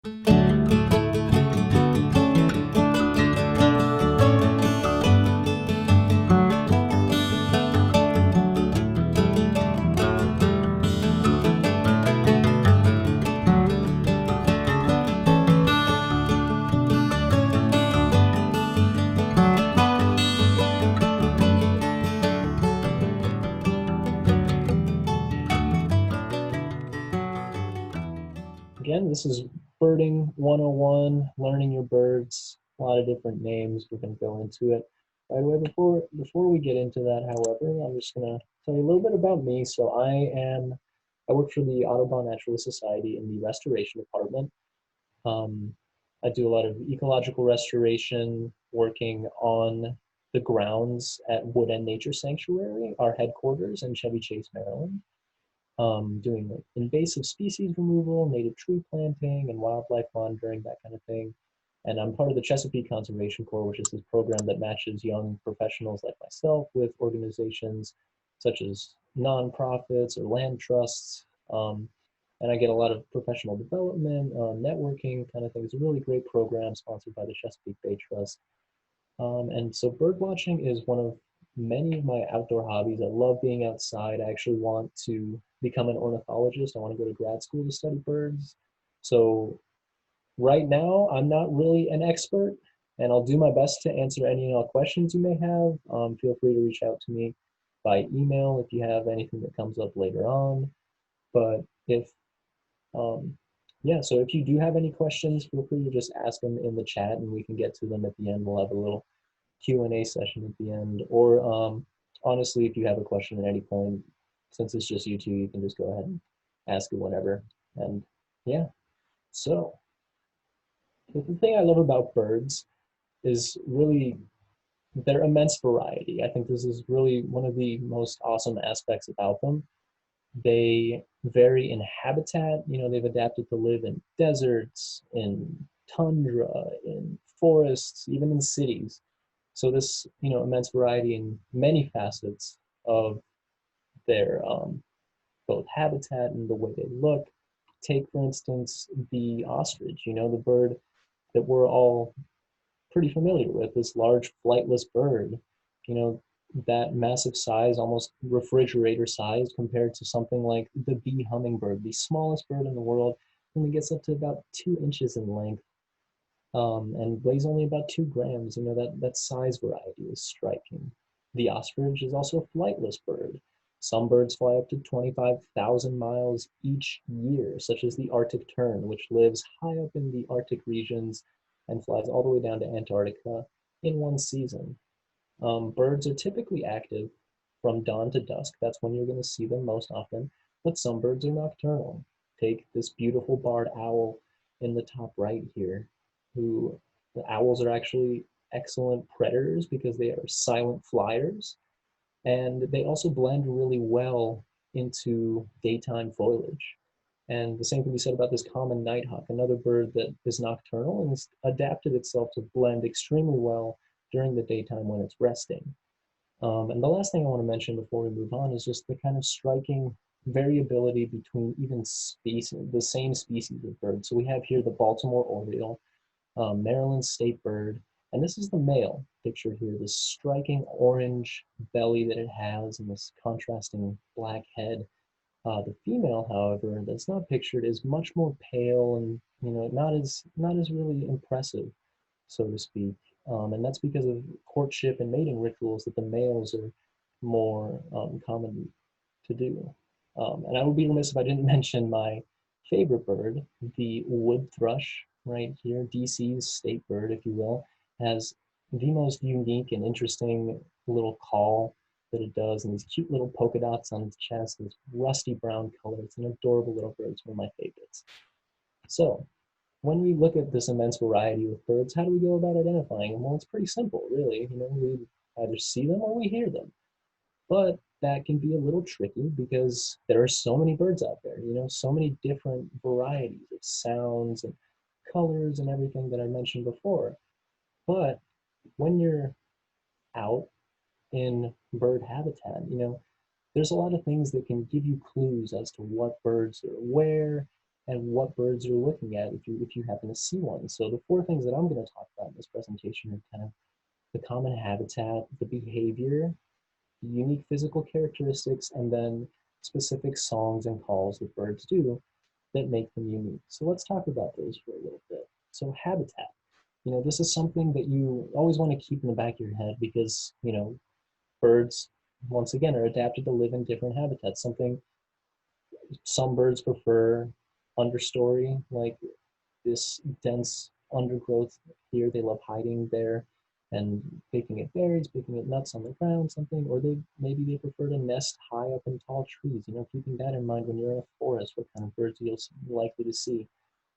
Again, this is Birding 101, learning your birds, a lot of different names. We're going to go into it right away. Before we get into that, however, I'm just going to tell you a little bit about me. So I work for the Audubon Naturalist Society in the restoration department. Um, I do a lot of ecological restoration, working on the grounds at Wood End Nature Sanctuary, our headquarters in Chevy Chase, Maryland, doing like invasive species removal, native tree planting, and wildlife monitoring, that kind of thing. And I'm part of the Chesapeake Conservation Corps, which is this program that matches young professionals like myself with organizations such as nonprofits or land trusts. And I get a lot of professional development, networking kind of thing. It's a really great program sponsored by the Chesapeake Bay Trust. And so bird watching is one of many of my outdoor hobbies. I love being outside. I actually want to become an ornithologist. I want to go to grad school to study birds. So right now, I'm not really an expert, and I'll do my best to answer any and all questions you may have. Feel free to reach out to me by email if you have anything that comes up later on. But if um, yeah, so if you do have any questions, feel free to just ask them in the chat, and we can get to them at the end. We'll have a little Q&A session at the end. Or honestly, if you have a question at any point, since it's just you two, you can just go ahead and ask it whenever. And yeah, so the thing I love about birds is really their immense variety. I think this is really one of the most awesome aspects about them. They vary in habitat. You know, they've adapted to live in deserts, in tundra, in forests, even in cities. So this, immense variety in many facets of their both habitat and the way they look. Take, for instance, the ostrich, the bird that we're all pretty familiar with, this large flightless bird, you know, that massive size, almost refrigerator sized compared to something like the bee hummingbird, the smallest bird in the world, only gets up to about 2 inches in length, and weighs only about 2 grams. That size variety is striking. The ostrich is also a flightless bird. Some birds fly up to 25,000 miles each year, such as the Arctic tern, which lives high up in the Arctic regions and flies all the way down to Antarctica in one season. Birds are typically active from dawn to dusk. That's when you're going to see them most often. But some birds are nocturnal. Take this beautiful barred owl in the top right here, who the owls are actually excellent predators because they are silent flyers, and they also blend really well into daytime foliage. And the same can be said about this common nighthawk, another bird that is nocturnal and has adapted itself to blend extremely well during the daytime when it's resting. And the last thing I want to mention before we move on is just the kind of striking variability between even species, the same species of birds. So we have here the Baltimore oriole, Maryland state bird, and this is the male pictured here, this striking orange belly that it has and this contrasting black head. The female, however, that's not pictured is much more pale and not as really impressive, so to speak. And that's because of courtship and mating rituals that the males are more common to do. And I would be remiss if I didn't mention my favorite bird, the wood thrush, right here, DC's state bird, if you will, has the most unique and interesting little call that it does, and these cute little polka dots on its chest, this rusty brown color. It's an adorable little bird. It's one of my favorites. So, when we look at this immense variety of birds, how do we go about identifying them? Well, it's pretty simple, really. We either see them or we hear them. But that can be a little tricky because there are so many birds out there, so many different varieties of sounds and colors and everything that I mentioned before. But when you're out in bird habitat, there's a lot of things that can give you clues as to what birds are where and what birds you're looking at if you happen to see one. So the four things that I'm going to talk about in this presentation are kind of the common habitat, the behavior, the unique physical characteristics, and then specific songs and calls that birds do that make them unique. So let's talk about those for a little bit. So habitat, this is something that you always want to keep in the back of your head because, birds, once again, are adapted to live in different habitats. Some birds prefer understory, like this dense undergrowth here. They love hiding there and picking at berries, picking at nuts on the ground, something, or maybe they prefer to nest high up in tall trees. Keeping that in mind when you're in a forest, what kind of birds you're likely to see.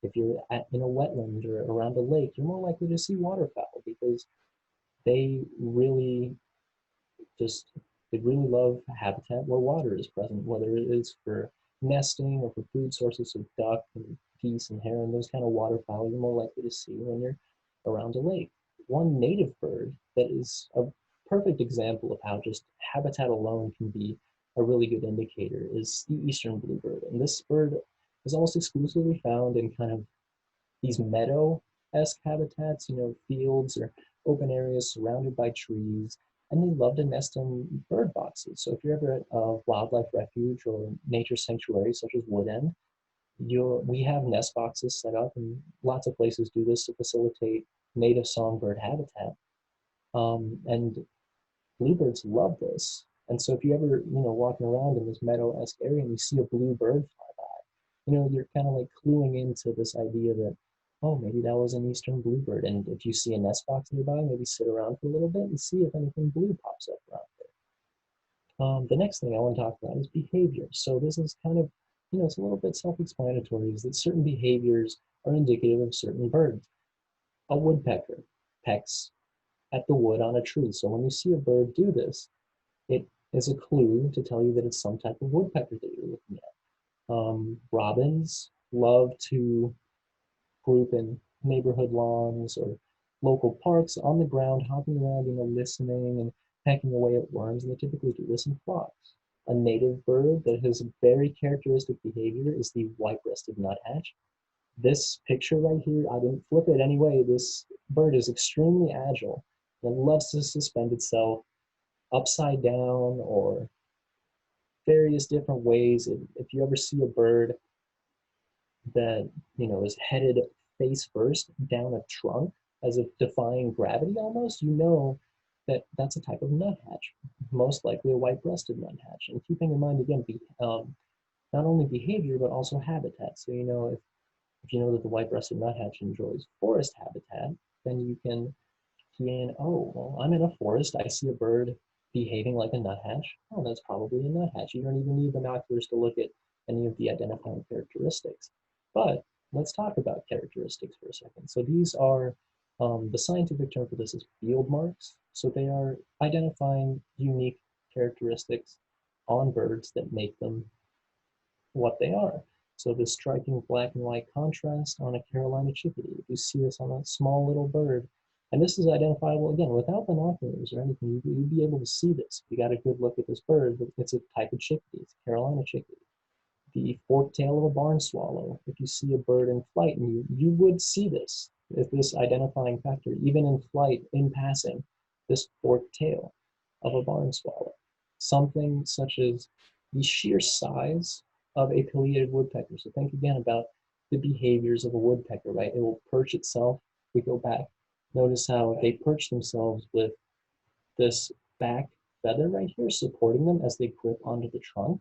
If you're in a wetland or around a lake, you're more likely to see waterfowl because they really just they really love habitat where water is present, whether it is for nesting or for food sources of duck and geese and heron, those kind of waterfowl you're more likely to see when you're around a lake. One native bird that is a perfect example of how just habitat alone can be a really good indicator is the eastern bluebird. And this bird is almost exclusively found in kind of these meadow-esque habitats, fields or open areas surrounded by trees, and they love to nest in bird boxes. So if you're ever at a wildlife refuge or nature sanctuary such as Woodend, we have nest boxes set up, and lots of places do this to facilitate native songbird habitat. And bluebirds love this. And so if you ever, walking around in this meadow-esque area and you see a blue bird fly by, you're kind of like cluing into this idea that, oh, maybe that was an eastern bluebird. And if you see a nest box nearby, maybe sit around for a little bit and see if anything blue pops up around there. The next thing I want to talk about is behavior. So this is kind of, it's a little bit self-explanatory, is that certain behaviors are indicative of certain birds. A woodpecker pecks at the wood on a tree. So when you see a bird do this, it is a clue to tell you that it's some type of woodpecker that you're looking at. Robins love to group in neighborhood lawns or local parks on the ground, hopping around, listening and pecking away at worms, and they typically do this in flocks. A native bird that has very characteristic behavior is the white-breasted nuthatch. This picture right here, I didn't flip it anyway. This bird is extremely agile and loves to suspend itself upside down or various different ways. If you ever see a bird that is headed face first down a trunk as if defying gravity almost, that that's a type of nuthatch, most likely a white-breasted nuthatch. And keeping in mind again, not only behavior but also habitat. So if you know that the white-breasted nuthatch enjoys forest habitat, then you can key in, oh, well, I'm in a forest, I see a bird behaving like a nuthatch. Oh, that's probably a nuthatch. You don't even need binoculars to look at any of the identifying characteristics. But let's talk about characteristics for a second. So these are, the scientific term for this is field marks. So they are identifying unique characteristics on birds that make them what they are. So this striking black and white contrast on a Carolina chickadee, if you see this on a small little bird, and this is identifiable again without binoculars or anything, you'd be able to see this. If you got a good look at this bird, it's a type of chickadee, it's a Carolina chickadee. The forked tail of a barn swallow, if you see a bird in flight, and you would see this, if this identifying factor, even in flight, in passing, this forked tail of a barn swallow. Something such as the sheer size of a pileated woodpecker. So think again about the behaviors of a woodpecker, right? It will perch itself. We go back. Notice how they perch themselves with this back feather right here supporting them as they grip onto the trunk.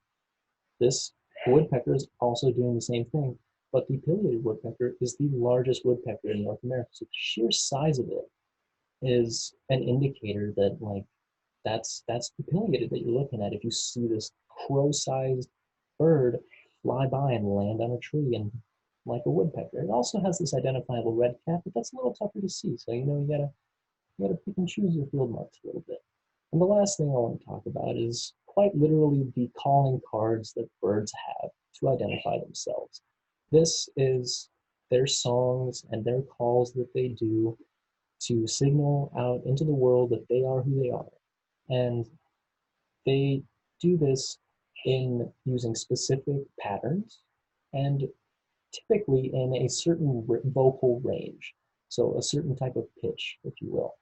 This woodpecker is also doing the same thing, but the pileated woodpecker is the largest woodpecker in North America. So the sheer size of it is an indicator that that's the pileated that you're looking at. If you see this crow-sized bird fly by and land on a tree and like a woodpecker. It also has this identifiable red cap, but that's a little tougher to see. So you gotta pick and choose your field marks a little bit. And the last thing I want to talk about is quite literally the calling cards that birds have to identify themselves. This is their songs and their calls that they do to signal out into the world that they are who they are. And they do this in using specific patterns and typically in a certain vocal range, so a certain type of pitch, if you will.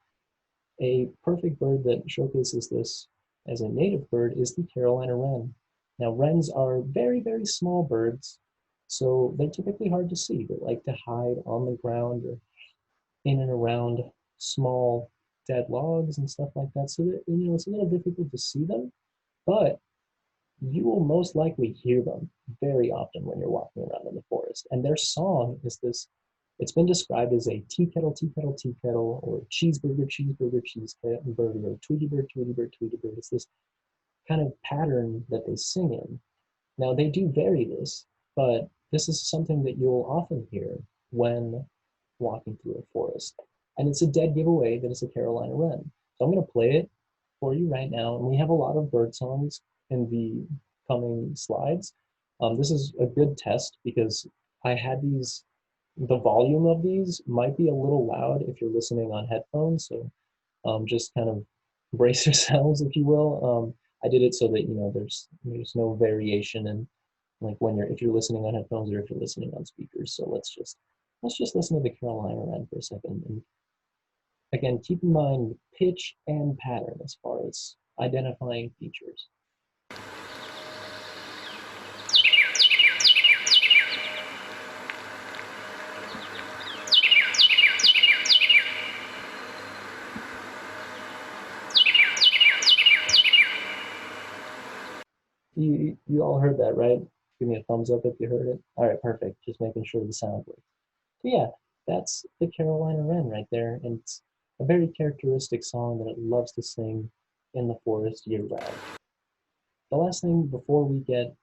A perfect bird that showcases this as a native bird is the Carolina wren. Now, wrens are very, very small birds, so they're typically hard to see. They like to hide on the ground or in and around small dead logs and stuff like that. So that, it's a little difficult to see them, but you will most likely hear them very often when you're walking around in the forest. And their song is this, it's been described as a tea kettle, tea kettle, tea kettle, or cheeseburger, cheeseburger, cheeseburger, or Tweety bird, Tweety bird, Tweety bird. It's this kind of pattern that they sing in. Now, they do vary this, but this is something that you'll often hear when walking through a forest. And it's a dead giveaway that it's a Carolina wren. So I'm going to play it for you right now. And we have a lot of bird songs in the coming slides. This is a good test because I had these, the volume of these might be a little loud if you're listening on headphones. So just kind of brace yourselves, if you will. I did it so that, there's no variation in like when if you're listening on headphones or if you're listening on speakers. So let's just listen to the Carolina wren for a second. And again, keep in mind pitch and pattern as far as identifying features. You all heard that, right? Give me a thumbs up if you heard it. All right, perfect. Just making sure the sound works. So yeah, that's the Carolina wren right there, and it's a very characteristic song that it loves to sing in the forest year round. The last thing before we get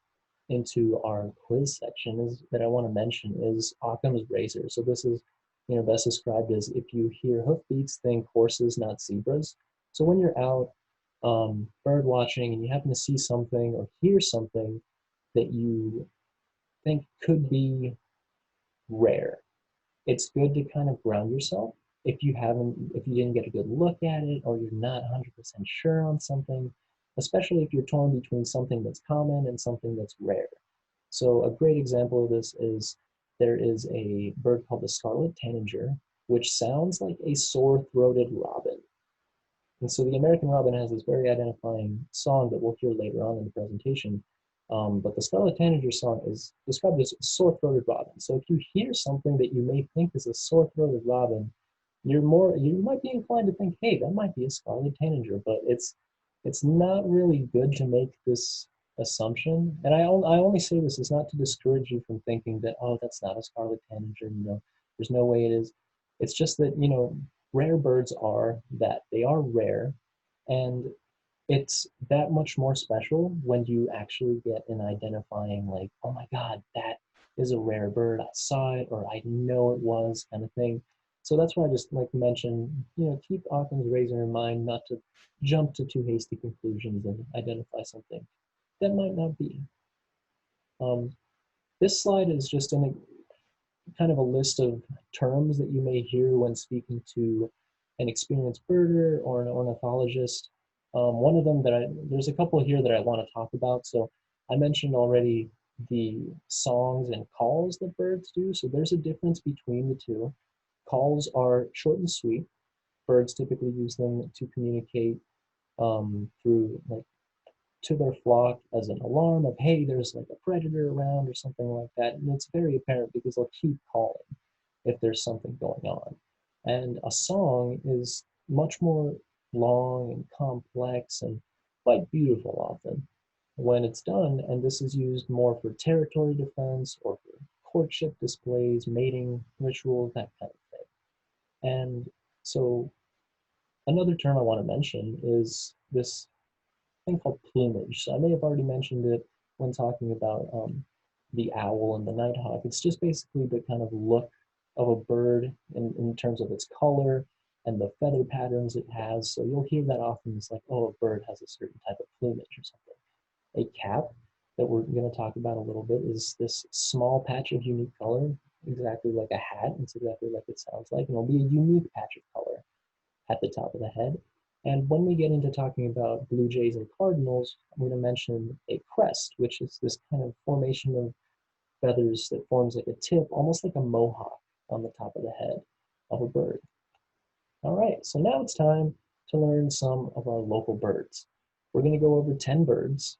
into our quiz section is that I want to mention is Occam's razor. So this is, best described as if you hear hoofbeats, think horses, not zebras. So when you're out bird watching and you happen to see something or hear something that you think could be rare, it's good to kind of ground yourself. If you didn't get a good look at it or you're not 100% sure on something, especially if you're torn between something that's common and something that's rare. So a great example of this is there is a bird called the scarlet tanager, which sounds like a sore-throated robin. And so the American robin has this very identifying song that we'll hear later on in the presentation. But the scarlet tanager song is described as sore-throated robin. So if you hear something that you may think is a sore-throated robin, you might be inclined to think, hey, that might be a scarlet tanager, but it's not really good to make this assumption. And I only say this is not to discourage you from thinking that, oh, that's not a scarlet tanager, there's no way it is. It's just that, rare birds are that. They are rare, and it's that much more special when you actually get an identifying, like, oh my God, that is a rare bird. I saw it, or I know it was, kind of thing. So that's why I just like to mention, keep Occam's razor in mind, not to jump to too hasty conclusions and identify something that might not be. This slide is just an kind of a list of terms that you may hear when speaking to an experienced birder or an ornithologist. One of them there's a couple here that I want to talk about. So I mentioned already the songs and calls that birds do. So there's a difference between the two. Calls are short and sweet. Birds typically use them to communicate through like to their flock as an alarm of, hey, there's like a predator around or something like that. And it's very apparent because they'll keep calling if there's something going on. And a song is much more long and complex and quite beautiful often when it's done. And this is used more for territory defense or for courtship displays, mating rituals, that kind of thing. And so another term I want to mention is this thing called plumage. So I may have already mentioned it when talking about the owl and the nighthawk. It's just basically the kind of look of a bird in terms of its color and the feather patterns it has. So you'll hear that often. It's like, oh, a bird has a certain type of plumage or something. A cap that we're going to talk about a little bit is this small patch of unique color, exactly like a hat. It's exactly like it sounds like. And it'll be a unique patch of color at the top of the head. And when we get into talking about blue jays and cardinals, I'm going to mention a crest, which is this kind of formation of feathers that forms like a tip, almost like a mohawk on the top of the head of a bird. All right, so now it's time to learn some of our local birds. We're going to go over 10 birds.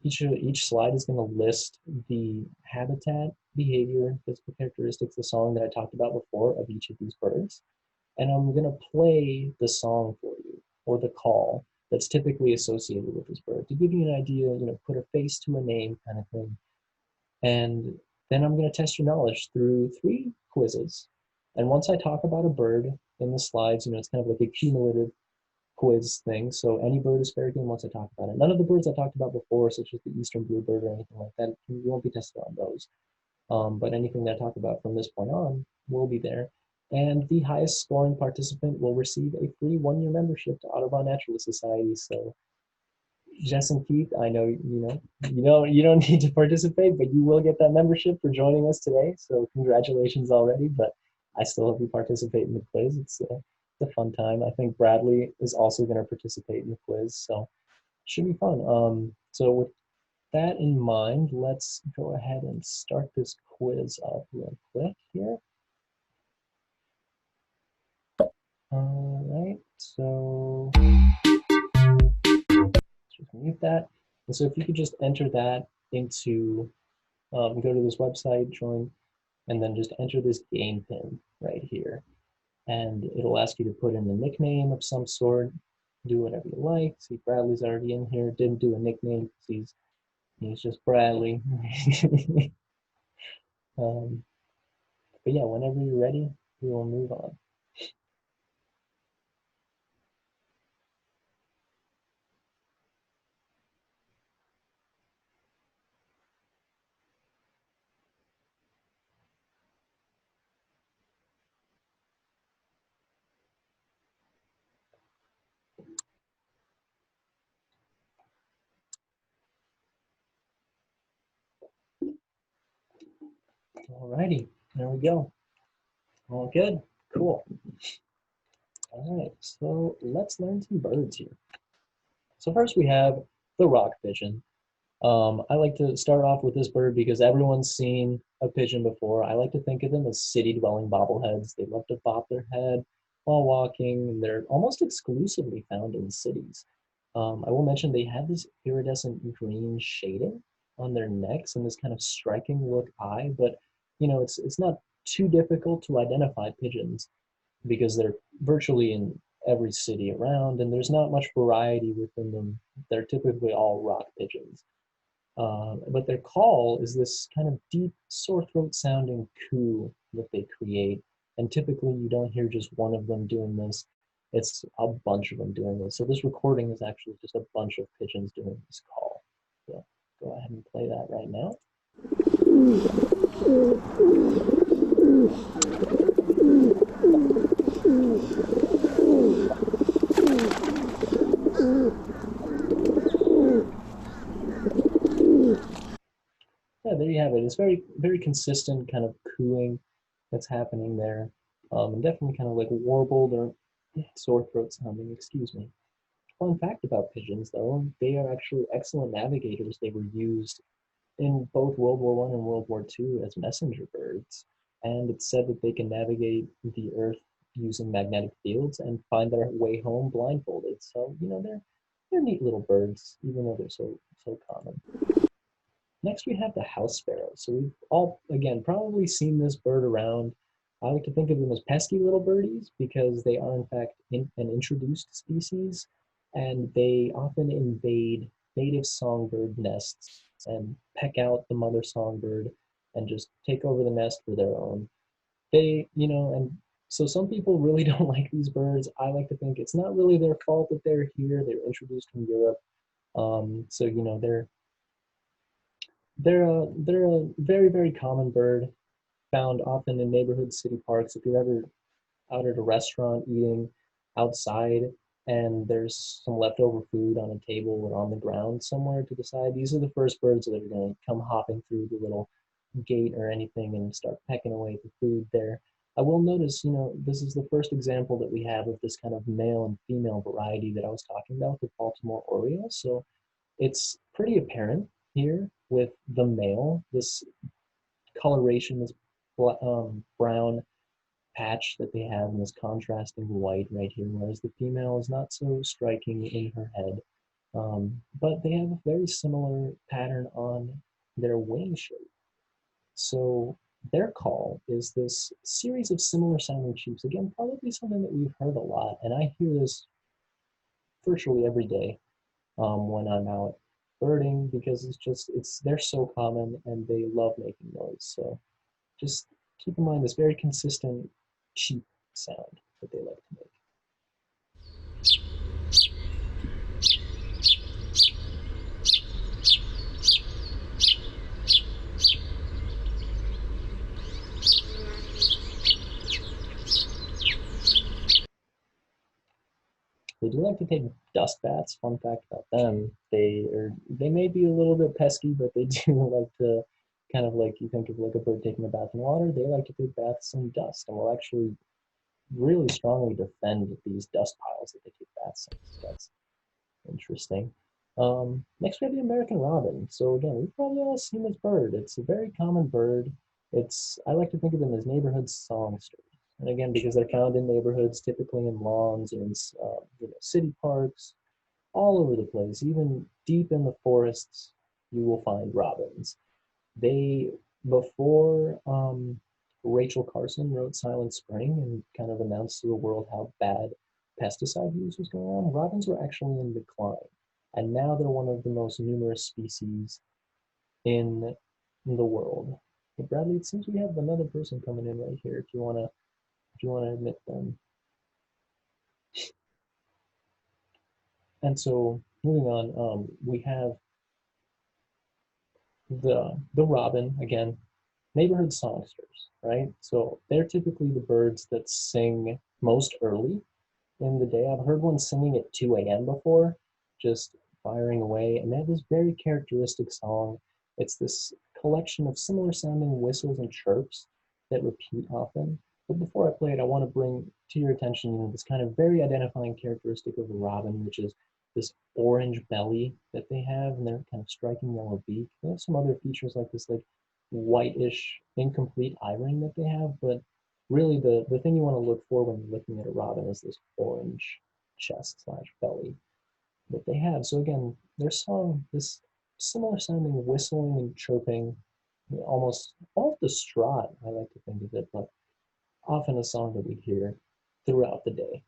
Each slide is going to list the habitat, behavior, physical characteristics, the song that I talked about before of each of these birds. And I'm going to play the song for you, or the call that's typically associated with this bird to give you an idea, put a face to a name kind of thing. And then I'm going to test your knowledge through 3 quizzes. And once I talk about a bird in the slides, it's kind of like a cumulative quiz thing. So any bird is fair game once I talk about it. None of the birds I talked about before, such as the eastern bluebird or anything like that, you won't be tested on those. But anything that I talk about from this point on will be there. And the highest scoring participant will receive a free 1-year membership to Audubon Naturalist Society. So Jess and Keith, I know you don't need to participate, but you will get that membership for joining us today. So congratulations already, but I still hope you participate in the quiz. It's a fun time. I think Bradley is also going to participate in the quiz, so it should be fun. So with that in mind, let's go ahead and start this quiz up real quick here. All right, so just mute that. And so if you could just enter that into, go to this website, join, and then just enter this game pin right here. And it'll ask you to put in a nickname of some sort, do whatever you like. See, Bradley's already in here, didn't do a nickname because he's just Bradley. But yeah, whenever you're ready, we will move on. Alrighty, there we go. All good, cool. All right, so let's learn some birds here. So first we have the rock pigeon. I like to start off with this bird because everyone's seen a pigeon before. I like to think of them as city-dwelling bobbleheads. They love to bop their head while walking. They're almost exclusively found in cities. I will mention they have this iridescent green shading on their necks and this kind of striking look eye, but it's not too difficult to identify pigeons because they're virtually in every city around and there's not much variety within them. They're typically all rock pigeons. But their call is this kind of deep, sore throat sounding coo that they create. And typically you don't hear just one of them doing this. It's a bunch of them doing this. So this recording is actually just a bunch of pigeons doing this call. So go ahead and play that right now. Yeah, there you have it. It's very, very consistent kind of cooing that's happening there. And definitely kind of like warbled or sore throat sounding, excuse me. Fun fact about pigeons, though, they are actually excellent navigators. They were used in both World War I and World War II as messenger birds. And it's said that they can navigate the Earth using magnetic fields and find their way home blindfolded. So, they're neat little birds, even though they're so common. Next, we have the house sparrow. So we've all, again, probably seen this bird around. I like to think of them as pesky little birdies because they are, in fact, an introduced species, and they often invade native songbird nests and peck out the mother songbird and just take over the nest for their own. And so some people really don't like these birds. I like to think it's not really their fault that they're here. They were introduced from Europe. So, they're a very, very common bird found often in neighborhood city parks. If you're ever out at a restaurant eating outside and there's some leftover food on a table or on the ground somewhere to the side, these are the first birds that are going to come hopping through the little gate or anything and start pecking away at the food there. I will notice, this is the first example that we have of this kind of male and female variety that I was talking about with Baltimore Orioles. So it's pretty apparent here with the male, this coloration, this brown patch that they have, and this contrasting white right here, whereas the female is not so striking in her head. But they have a very similar pattern on their wing shape. So their call is this series of similar sounding cheeps. Again, probably something that we've heard a lot, and I hear this virtually every day when I'm out birding because they're so common and they love making noise. So just keep in mind this very consistent cheap sound that they like to make. They do like to take dust baths. Fun fact about them: they may be a little bit pesky, but they do like to kind of like you think of like a bird taking a bath in water. They like to take baths in dust, and will actually really strongly defend these dust piles that they take baths in. So that's interesting. Next we have the American robin. So again, we've probably all seen this bird. It's a very common bird. I like to think of them as neighborhood songsters. And again, because they're found in neighborhoods, typically in lawns or in city parks, all over the place, even deep in the forests, you will find robins. They, before Rachel Carson wrote Silent Spring and kind of announced to the world how bad pesticide use was going on, robins were actually in decline. And now they're one of the most numerous species in the world. But Bradley, it seems we have another person coming in right here if you wanna admit them. And so moving on, we have the robin again, neighborhood songsters, right? So they're typically the birds that sing most early in the day. I've heard one singing at 2 a.m. before, just firing away, and they have this very characteristic song. It's this collection of similar sounding whistles and chirps that repeat often. But before I play it, I want to bring to your attention this kind of very identifying characteristic of a robin, which is this orange belly that they have and their kind of striking yellow beak. They have some other features like this, like whitish, incomplete eye ring that they have, but really the thing you want to look for when you're looking at a robin is this orange chest slash belly that they have. So again, their song, this similar sounding whistling and chirping, almost distraught, I like to think of it, but often a song that we hear throughout the day.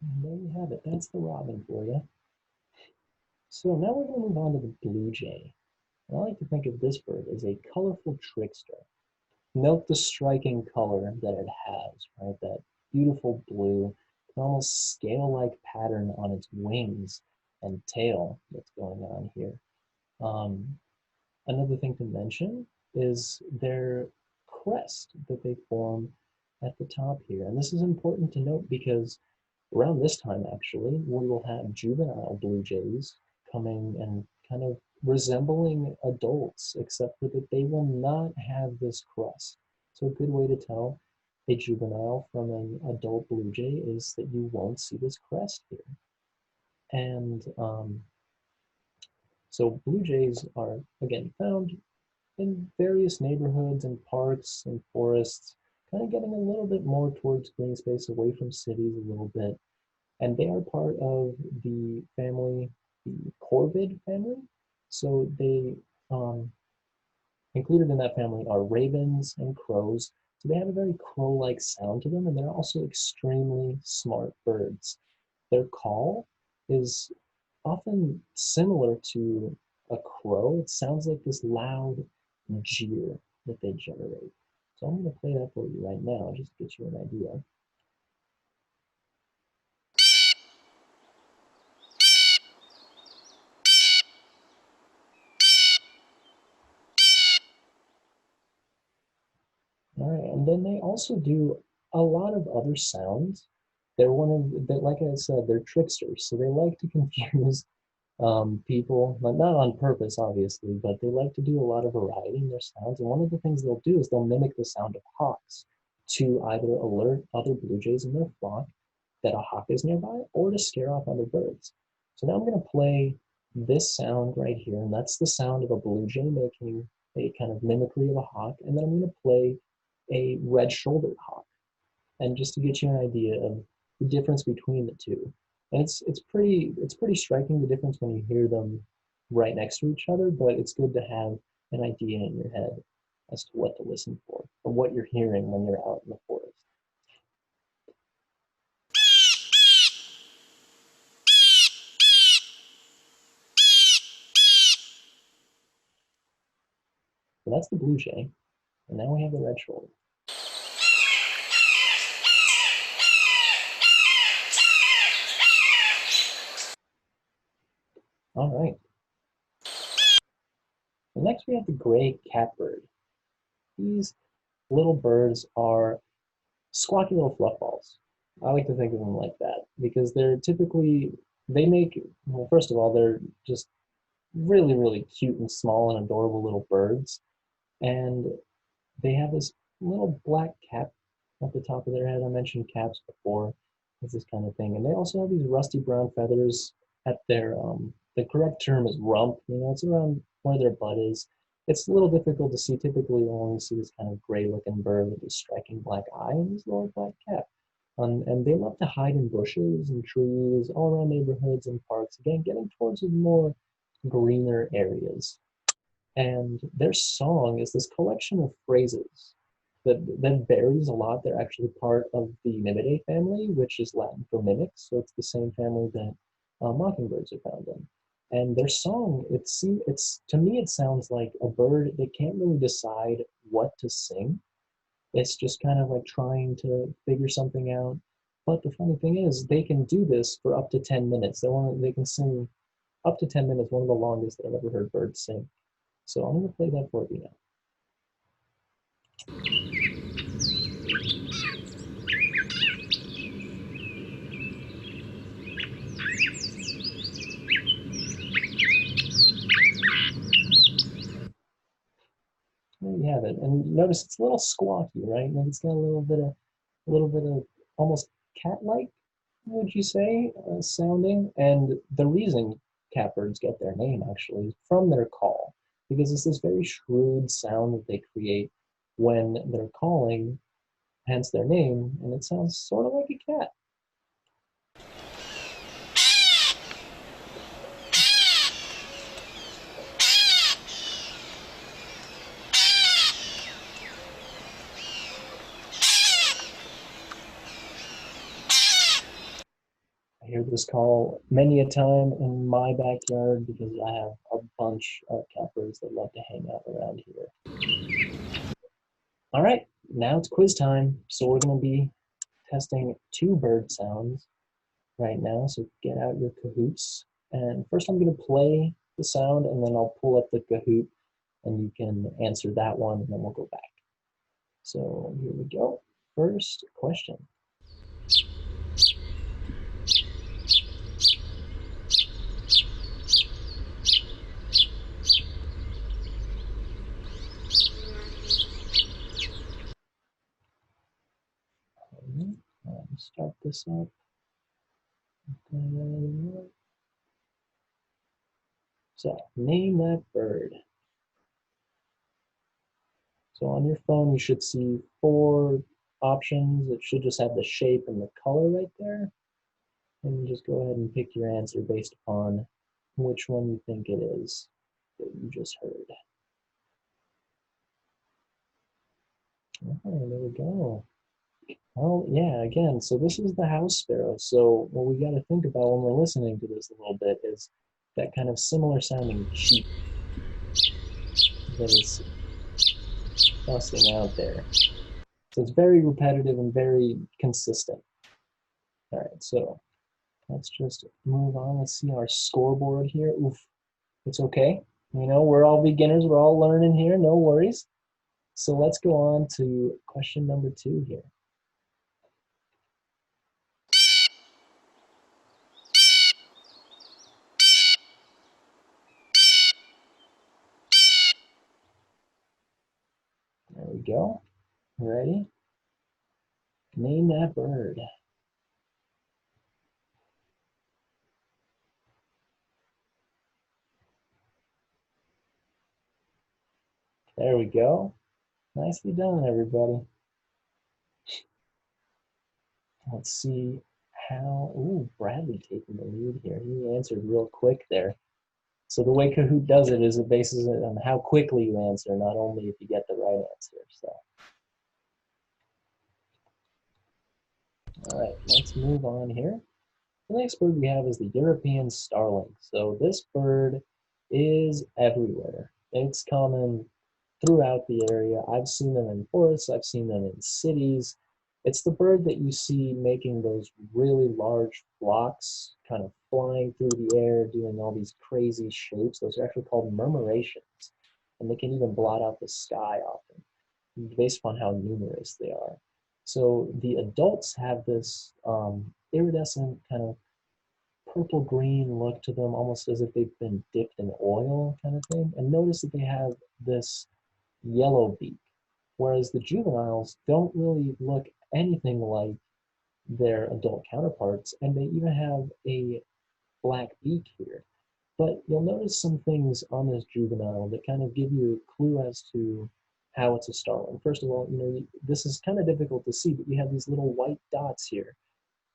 And there you have it. That's the robin for you. So now we're going to move on to the blue jay. And I like to think of this bird as a colorful trickster. Note the striking color that it has, right? That beautiful blue, almost scale-like pattern on its wings and tail that's going on here. Another thing to mention is their crest that they form at the top here. And this is important to note because around this time, actually, we will have juvenile blue jays coming and kind of resembling adults, except for that they will not have this crest. So a good way to tell a juvenile from an adult blue jay is that you won't see this crest here. And so blue jays are, again, found in various neighborhoods and parks and forests, kind of getting a little bit more towards green space, away from cities a little bit. And they are part of the family, the corvid family. So they included in that family are ravens and crows. So they have a very crow-like sound to them, and they're also extremely smart birds. Their call is often similar to a crow. It sounds like this loud jeer that they generate. So I'm going to play that for you right now, just to get you an idea. All right, and then they also do a lot of other sounds. They're one of, like I said, they're tricksters, so they like to confuse People, but not on purpose, obviously, but they like to do a lot of variety in their sounds. And one of the things they'll do is they'll mimic the sound of hawks to either alert other blue jays in their flock that a hawk is nearby or to scare off other birds. So now I'm going to play this sound right here, and that's the sound of a blue jay making a kind of mimicry of a hawk. And then I'm going to play a red-shouldered hawk, and just to get you an idea of the difference between the two. And it's pretty striking, the difference when you hear them right next to each other, but it's good to have an idea in your head as to what to listen for or what you're hearing when you're out in the forest. So that's the blue jay, and now we have the red shoulder. All right. And next we have the gray catbird. These little birds are squawky little fluff balls. I like to think of them like that because they're typically, they make, well, first of all, they're just really, really cute and small and adorable little birds. And they have this little black cap at the top of their head. I mentioned caps before. It's this kind of thing. And they also have these rusty brown feathers at their, the correct term is rump. You know, it's around where their butt is. It's a little difficult to see. Typically, you'll only see this kind of gray looking bird with a striking black eye and this little black cap. And they love to hide in bushes and trees all around neighborhoods and parks. Again, getting towards the more greener areas. And their song is this collection of phrases that varies a lot. They're actually part of the Mimidae family, which is Latin for mimics. So it's the same family that mockingbirds are found in. And their song, it's to me, it sounds like a bird. They can't really decide what to sing. It's just kind of like trying to figure something out. But the funny thing is, they can do this for up to 10 minutes. They can sing up to 10 minutes, one of the longest that I've ever heard birds sing. So I'm going to play that for you now. There you have it. And notice it's a little squawky, right? And it's got a little bit of almost cat-like, would you say, sounding. And the reason catbirds get their name actually is from their call, because it's this very shrewd sound that they create when they're calling, hence their name, and it sounds sort of like a cat. I hear this call many a time in my backyard because I have a bunch of catbirds that love to hang out around here. All right, now it's quiz time. So we're going to be testing two bird sounds right now. So get out your Kahoots. And first I'm going to play the sound and then I'll pull up the Kahoot and you can answer that one and then we'll go back. So here we go. First question. Start this up. So name that bird. So on your phone, you should see 4 options. It should just have the shape and the color right there. And just go ahead and pick your answer based upon which one you think it is that you just heard. Oh, there we go. Well, yeah, again, so this is the house sparrow. So what we got to think about when we're listening to this a little bit is that kind of similar sounding cheep that is busting out there. So it's very repetitive and very consistent. All right, so let's just move on. Let's see our scoreboard here. Oof, it's okay. You know, we're all beginners. We're all learning here. No worries. So let's go on to question number 2 here. go. Ready? Name that bird. There we go. Nicely done, everybody. Let's see how. Ooh, Bradley taking the lead here. He answered real quick there. So the way Kahoot does it is it bases it on how quickly you answer, not only if you get the right answer. So, all right, let's move on here. The next bird we have is the European starling. So this bird is everywhere. It's common throughout the area. I've seen them in forests, I've seen them in cities. It's the bird that you see making those really large flocks, kind of flying through the air, doing all these crazy shapes. Those are actually called murmurations. And they can even blot out the sky often, based upon how numerous they are. So the adults have this iridescent kind of purple green look to them, almost as if they've been dipped in oil kind of thing. And notice that they have this yellow beak, whereas the juveniles don't really look anything like their adult counterparts, and they even have a black beak here. But you'll notice some things on this juvenile that kind of give you a clue as to how it's a starling. First of all, this is kind of difficult to see, but you have these little white dots here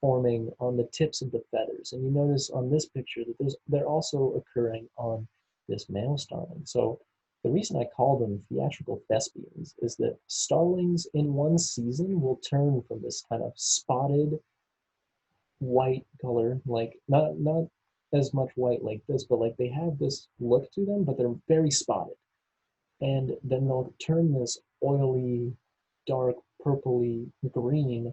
forming on the tips of the feathers. And you notice on this picture that they're also occurring on this male starling. So the reason I call them theatrical thespians is that starlings in one season will turn from this kind of spotted white color, like not as much white like this, but like they have this look to them, but they're very spotted. And then they'll turn this oily, dark, purpley green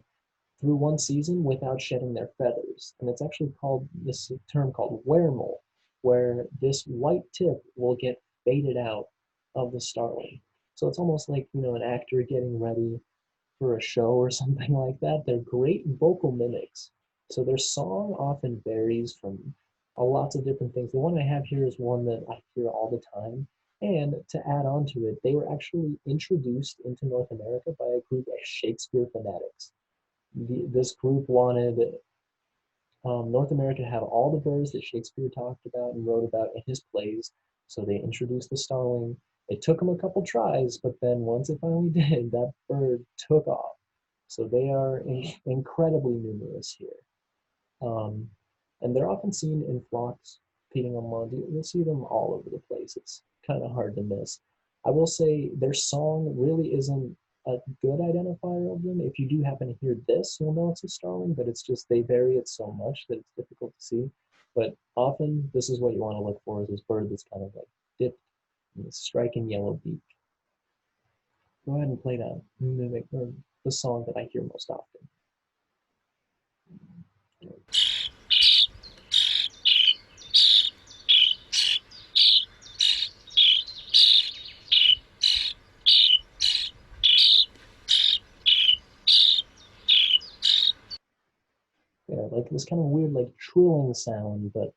through one season without shedding their feathers. And it's actually called this term called wear-mole, where this white tip will get faded out of the starling. So it's almost like, an actor getting ready for a show or something like that. They're great vocal mimics. So their song often varies from a lots of different things. The one I have here is one that I hear all the time. And to add on to it, they were actually introduced into North America by a group of Shakespeare fanatics. This group wanted North America to have all the birds that Shakespeare talked about and wrote about in his plays. So they introduced the starling. It took them a couple tries, but then once it finally did, that bird took off. So they are incredibly numerous here. Um, and they're often seen in flocks feeding on lawns. You'll see them all over the place. It's kind of hard to miss. I will say their song really isn't a good identifier of them. If you do happen to hear this, you'll know it's a starling, but it's just they vary it so much that it's difficult to see. But often this is what you want to look for, is this bird that's kind of like dipped in this striking yellow beak. Go ahead and play that mimic or the song that I hear most often. Yeah, like this kind of weird like trilling sound, but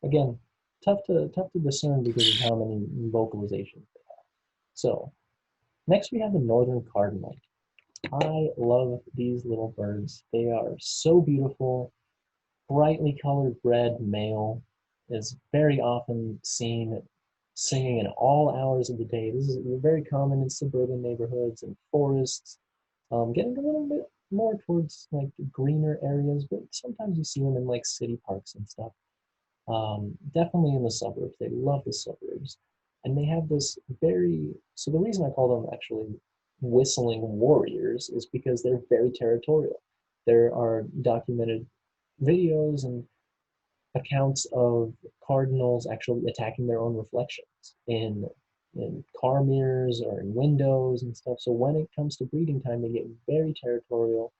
again, tough to discern because of how many vocalizations they have. So next we have the northern cardinal. I love these little birds. They are so beautiful. Brightly colored red male is very often seen singing in all hours of the day. This is very common in suburban neighborhoods and forests, getting a little bit more towards like greener areas, but sometimes you see them in like city parks and stuff. Definitely in the suburbs. They love the suburbs. And they have this so the reason I call them actually whistling warriors is because they're very territorial. There are documented videos and accounts of cardinals actually attacking their own reflections in car mirrors or in windows and stuff. So when it comes to breeding time, they get very territorial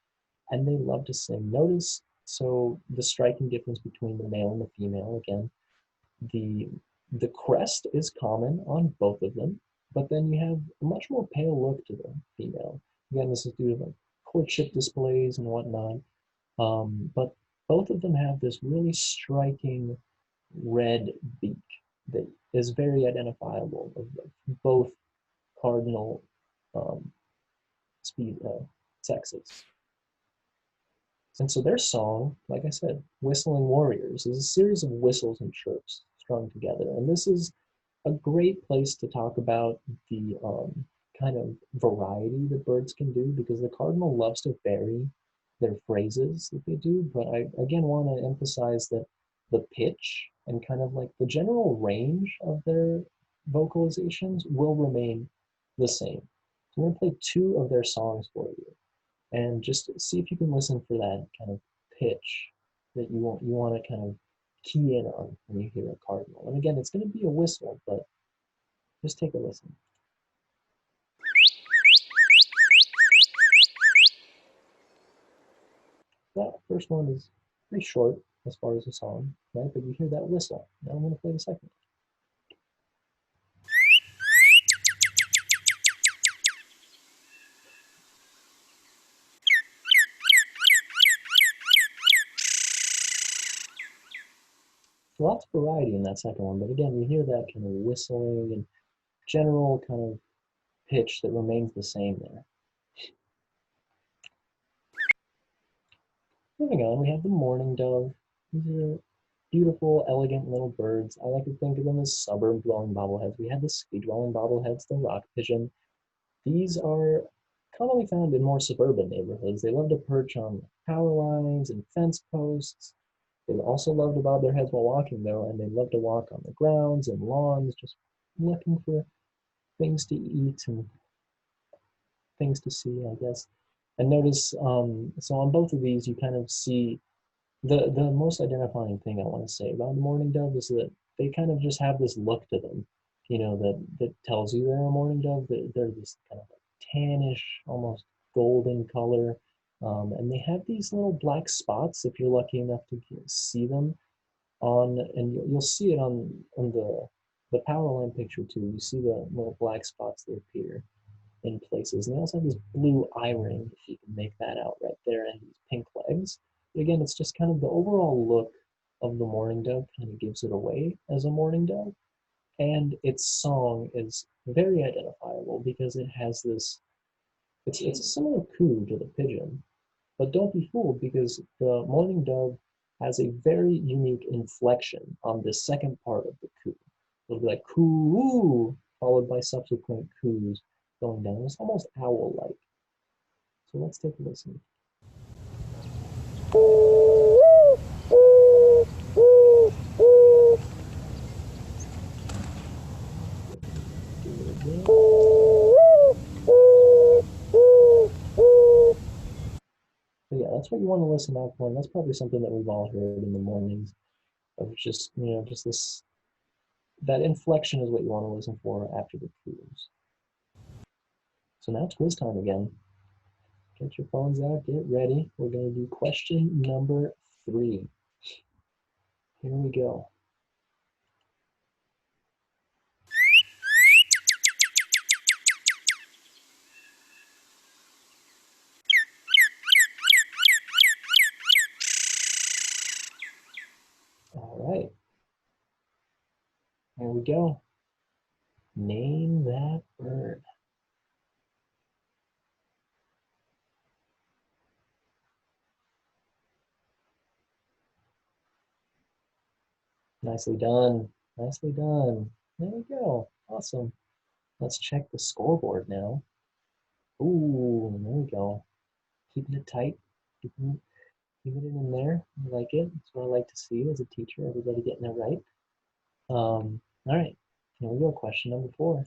and they love to sing. Notice so the striking difference between the male and the female again. The the crest is common on both of them, but then you have a much more pale look to the female. Again, this is due to like courtship displays and whatnot. But both of them have this really striking red beak that is very identifiable of both cardinal sexes. And so their song, like I said, Whistling Warriors, is a series of whistles and chirps strung together. And this is a great place to talk about the kind of variety that birds can do, because the cardinal loves to vary their phrases that they do. But I, again, want to emphasize that the pitch and kind of like the general range of their vocalizations will remain the same. So I'm going to play two of their songs for you, and just see if you can listen for that kind of pitch that you want to kind of key in on when you hear a cardinal. And again, it's going to be a whistle, but just take a listen. That first one is pretty short as far as the song, right? But you hear that whistle. Now I'm going to play the second. Lots of variety in that second one, but again, you hear that kind of whistling and general kind of pitch that remains the same there. Moving on, we have the mourning dove. These are beautiful, elegant little birds. I like to think of them as suburb-dwelling bobbleheads. We have the city-dwelling bobbleheads, the rock pigeon. These are commonly found in more suburban neighborhoods. They love to perch on power lines and fence posts. They also love to bob their heads while walking, though, and they love to walk on the grounds and lawns, just looking for things to eat and things to see, I guess. And notice, so on both of these, you kind of see the most identifying thing I want to say about the mourning dove is that they kind of just have this look to them, that tells you they're a mourning dove. They're this kind of like tannish, almost golden color, and they have these little black spots. If you're lucky enough to see them on, and you'll see it on the power line picture too. You see the little black spots that appear in places. And they also have this blue eye ring, if you can make that out right there, and these pink legs. But again, it's just kind of the overall look of the mourning dove kind of gives it away as a mourning dove. And its song is very identifiable because it has this, it's a similar coo to the pigeon, but don't be fooled because the mourning dove has a very unique inflection on the second part of the coo. It'll be like coo, followed by subsequent coos going down. It's almost owl-like. So let's take a listen. So yeah, that's what you want to listen out for, and that's probably something that we've all heard in the mornings of just, just this, that inflection is what you want to listen for after the coos. So now it's quiz time again. Get your phones out, get ready. We're going to do question number 3. Here we go. All right. Here we go. Name that bird. Nicely done. Nicely done. There we go. Awesome. Let's check the scoreboard now. Ooh, there we go. Keeping it tight. Keeping it in there. I like it. That's what I like to see as a teacher. Everybody getting it right. All right. Here we go. Question number 4.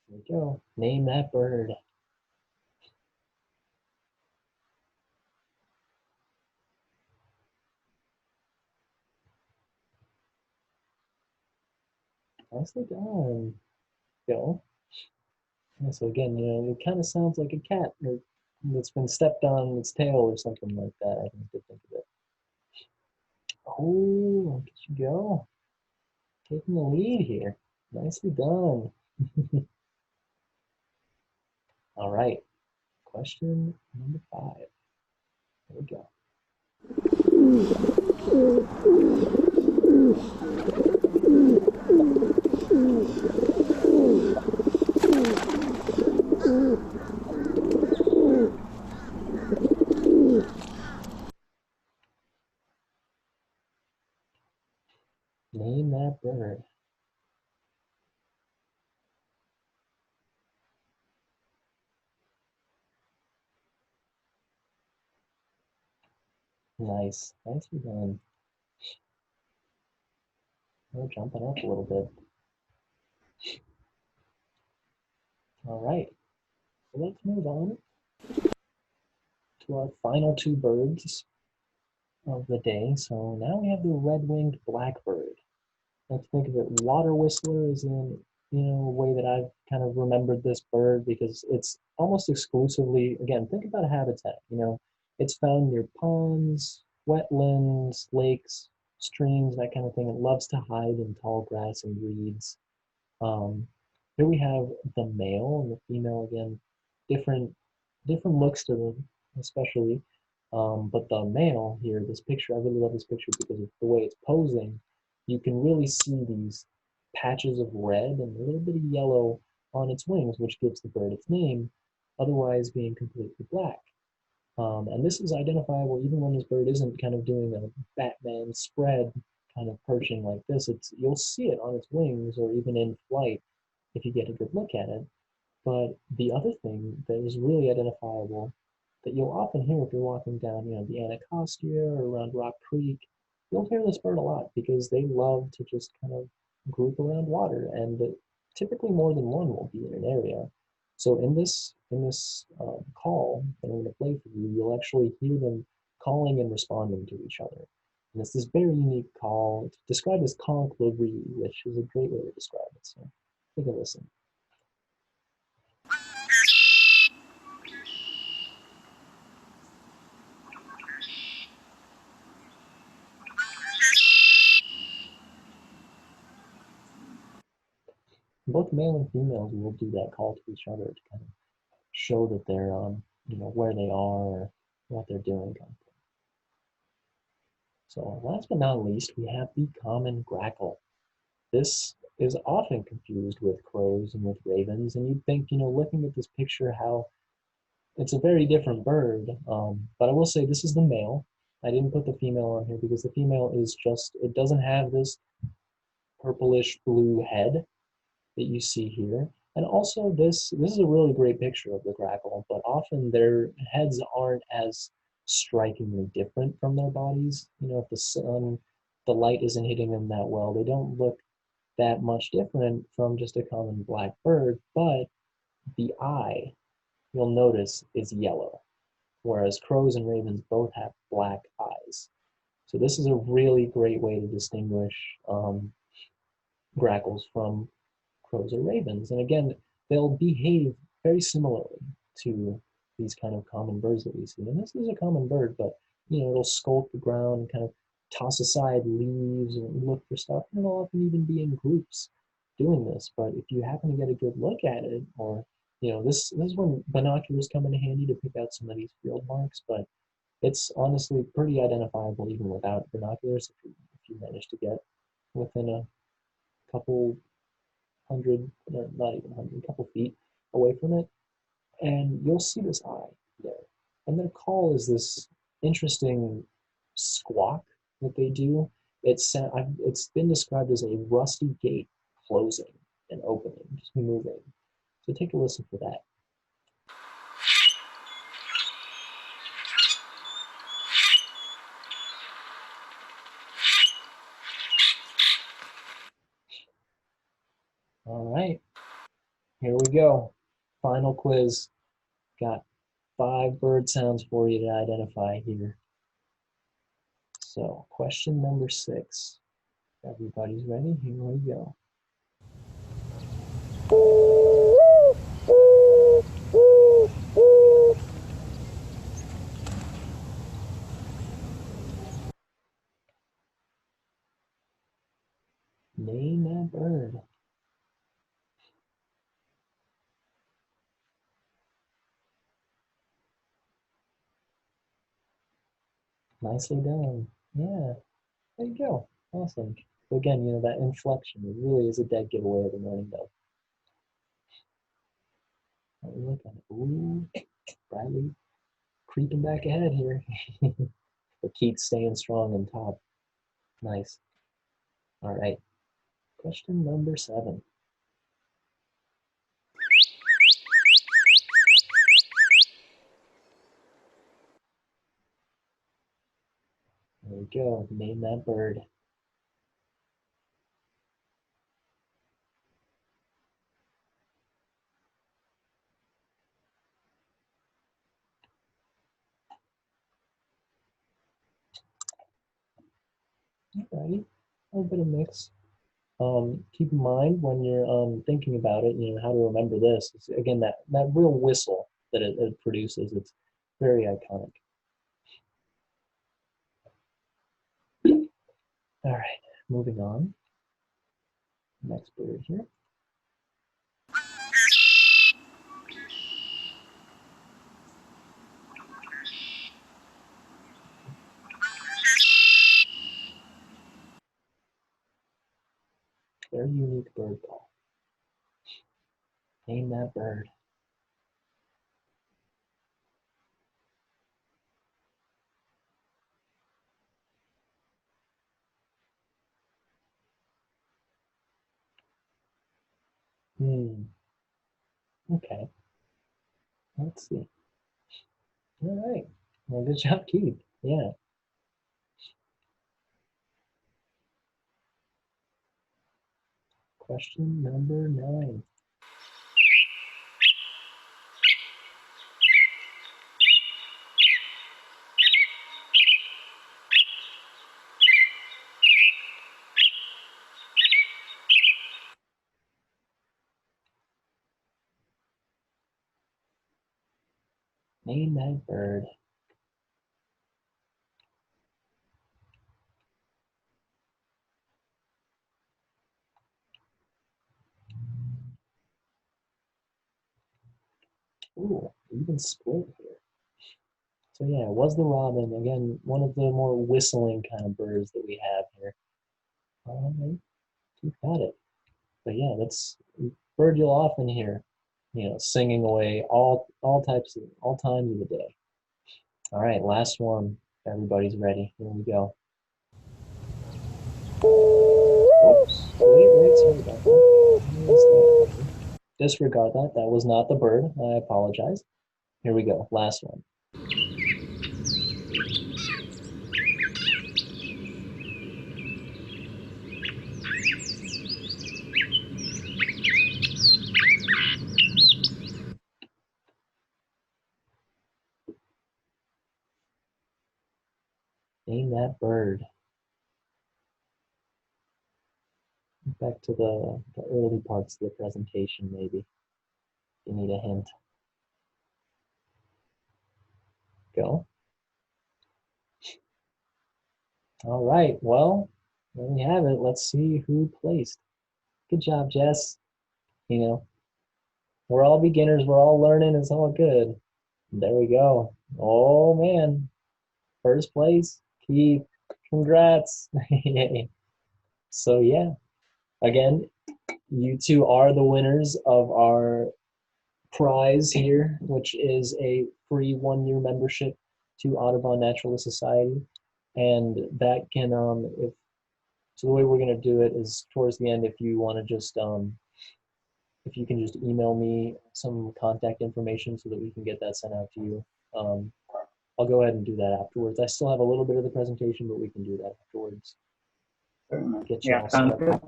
Here we go. Name that bird. Nicely done. Go. Yeah, so again, it kind of sounds like a cat that's been stepped on its tail or something like that. I think to think of it. Oh, look at you go. Taking the lead here. Nicely done. All right. question number 5. There we go. Name that bird. Nice. Nicely done. We're jumping up a little bit. All right. So let's move on to our final 2 birds of the day. So now we have the red-winged blackbird. Let's think of it. Water whistler is in, a way that I've kind of remembered this bird because it's almost exclusively, again, think about habitat. It's found near ponds, wetlands, lakes, streams, that kind of thing. It loves to hide in tall grass and reeds. Um, Here we have the male and the female again, different different looks to them, especially. But the male here, this picture, I really love this picture because of the way it's posing. You can really see these patches of red and a little bit of yellow on its wings, which gives the bird its name, otherwise being completely black. And this is identifiable even when this bird isn't kind of doing a Batman spread kind of perching like this. You'll see it on its wings or even in flight if you get a good look at it. But the other thing that is really identifiable that you'll often hear if you're walking down, the Anacostia or around Rock Creek, you'll hear this bird a lot because they love to just kind of group around water, and typically more than one will be in an area. So in this call that I'm going to play for you, you'll actually hear them calling and responding to each other. And it's this very unique call. It's described as conclavee, which is a great way to describe it. So take a listen. Both male and females will do that call to each other to kind of show that they're where they are or what they're doing. So last but not least, we have the common grackle. This is often confused with crows and with ravens, and you'd think, looking at this picture, how it's a very different bird. But I will say this is the male. I didn't put the female on here because the female is just, it doesn't have this purplish blue head that you see here. And also this is a really great picture of the grackle, but often their heads aren't as strikingly different from their bodies. If the light isn't hitting them that well, they don't look that much different from just a common black bird, but the eye, you'll notice, is yellow, whereas crows and ravens both have black eyes. So this is a really great way to distinguish grackles from crows or ravens. And again, they'll behave very similarly to these kind of common birds that we see. And this is a common bird, but it'll skulk the ground and kind of toss aside leaves and look for stuff. And it'll often even be in groups doing this. But if you happen to get a good look at it, or this is when binoculars come in handy to pick out some of these field marks. But it's honestly pretty identifiable even without binoculars if you manage to get within a couple hundred, not even 100, a couple feet away from it, and you'll see this eye there. And their call is this interesting squawk that they do. It's been described as a rusty gate closing and opening, just moving. So take a listen for that. All right, here we go. Final quiz. Got 5 bird sounds for you to identify here. So question number 6. Everybody's ready? Here we go. Name that bird. Nicely done. Yeah, there you go. Awesome. So again, that inflection, it really is a dead giveaway of the morning though. Look at it. Ooh, Bradley creeping back ahead here. But Keith's staying strong on top. Nice. All right. Question number 7. There we go. Name that bird. Alrighty. A little bit of mix. Keep in mind when you're thinking about it, how to remember this. It's, again, that real whistle that it produces. It's very iconic. All right, moving on. Next bird here. Very unique bird call. Name that bird. Hmm. Okay. Let's see. All right. Well, good job, Keith. Yeah. Question number 9. Name that bird. Ooh, even split here. So yeah, it was the robin. Again, one of the more whistling kind of birds that we have here. You got it. But yeah, that's bird you'll often hear, singing away all types of all times of the day. All right, last one. Everybody's ready. Here we go. Oops. Wait, sorry about that. Disregard that. That was not the bird. I apologize. Here we go. Last one. Name that bird. Back to the early parts of the presentation, maybe. You need a hint. Go. All right. Well, there we have it. Let's see who placed. Good job, Jess. You know, we're all beginners. We're all learning. It's all good. There we go. Oh, man. First place. Keith. Congrats. So, yeah. Again, you two are the winners of our prize here, which is a free 1-year membership to Audubon Naturalist Society. And that can, if so, the way we're going to do it is towards the end, if you want to just if you can just email me some contact information so that we can get that sent out to you. I'll go ahead and do that afterwards. I still have a little bit of the presentation, but we can do that afterwards. Get you all set up.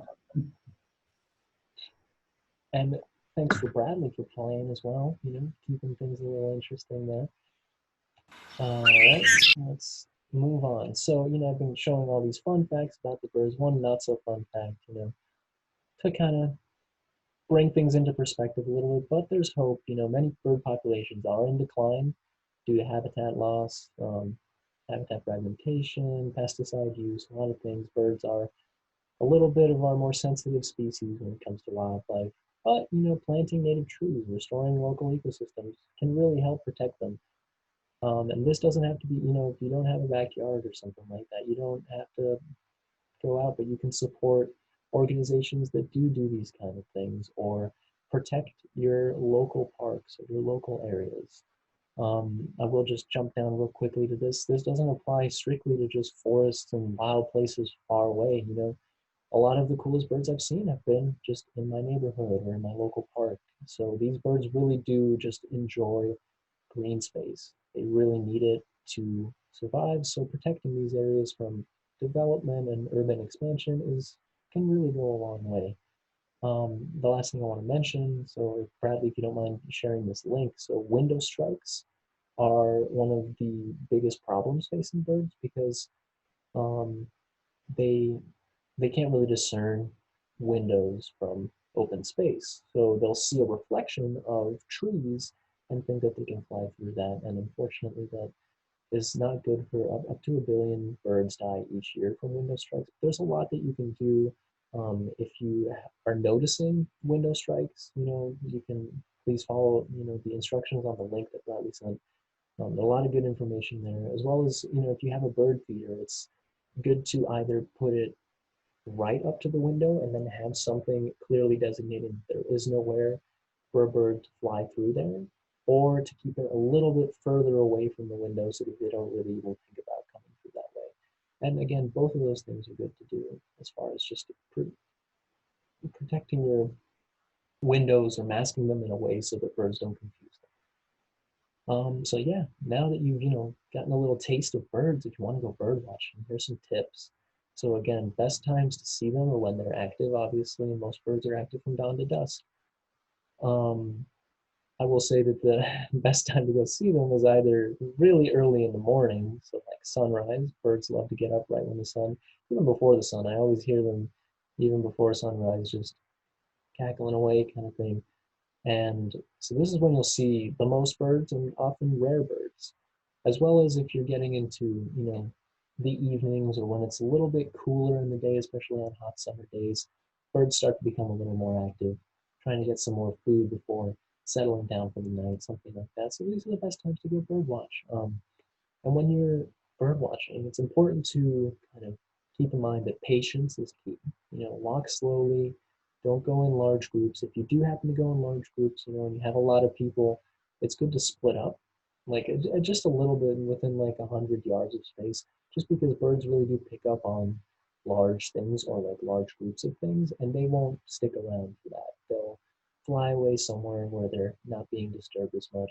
And thanks to Bradley for playing as well, keeping things a little interesting there. All right, let's move on. So, I've been showing all these fun facts about the birds. One not so fun fact, to kind of bring things into perspective a little bit, but there's hope. Many bird populations are in decline due to habitat loss, habitat fragmentation, pesticide use, a lot of things. Birds are a little bit of our more sensitive species when it comes to wildlife. But, planting native trees, restoring local ecosystems can really help protect them. And this doesn't have to be, if you don't have a backyard or something like that, you don't have to go out, but you can support organizations that do these kind of things or protect your local parks or your local areas. I will just jump down real quickly to this. This doesn't apply strictly to just forests and wild places far away. A lot of the coolest birds I've seen have been just in my neighborhood or in my local park. So these birds really do just enjoy green space. They really need it to survive. So protecting these areas from development and urban expansion is can really go a long way. The last thing I want to mention, so Bradley, if you don't mind sharing this link, so window strikes are one of the biggest problems facing birds because um, they they can't really discern windows from open space. So they'll see a reflection of trees and think that they can fly through that. And unfortunately, that is not good for up to 1 billion birds die each year from window strikes. There's a lot that you can do if you are noticing window strikes. You can please follow the instructions on the link that Bradley sent. A lot of good information there, as well as if you have a bird feeder, it's good to either put it right up to the window and then have something clearly designated there is nowhere for a bird to fly through there, or to keep it a little bit further away from the window so that they don't really even think about coming through that way. And again, both of those things are good to do as far as just protecting your windows or masking them in a way so that birds don't confuse them. So yeah, now that you've gotten a little taste of birds, if you want to go bird watching, here's some tips. So again, best times to see them are when they're active. Obviously, most birds are active from dawn to dusk. Um, I will say that the best time to go see them is either really early in the morning, so like sunrise. Birds love to get up right when the sun, even before the sun. I always hear them even before sunrise, just cackling away kind of thing. And so this is when you'll see the most birds and often rare birds, as well as if you're getting into, the evenings or when it's a little bit cooler in the day, especially on hot summer days, birds start to become a little more active, trying to get some more food before settling down for the night, something like that. So these are the best times to go bird watch. And when you're bird watching, it's important to kind of keep in mind that patience is key. Walk slowly, don't go in large groups. If you do happen to go in large groups, and you have a lot of people, it's good to split up, like just a little bit within like 100 yards of space, just because birds really do pick up on large things or like large groups of things, and they won't stick around for that. They'll fly away somewhere where they're not being disturbed as much,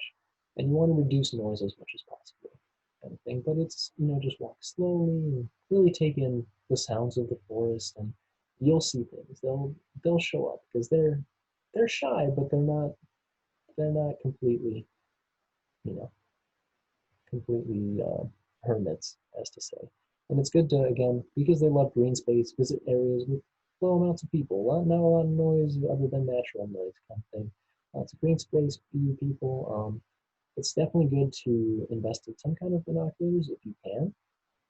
and you want to reduce noise as much as possible kind of thing. But it's, just walk slowly and really take in the sounds of the forest, and you'll see things. They'll show up because they're shy, but they're not completely, you know, completely hermits, as to say. And it's good to, again, because they love green space, visit areas with low amounts of people, not a lot of noise other than natural noise kind of thing. Lots of green space, few people. It's definitely good to invest in some kind of binoculars if you can,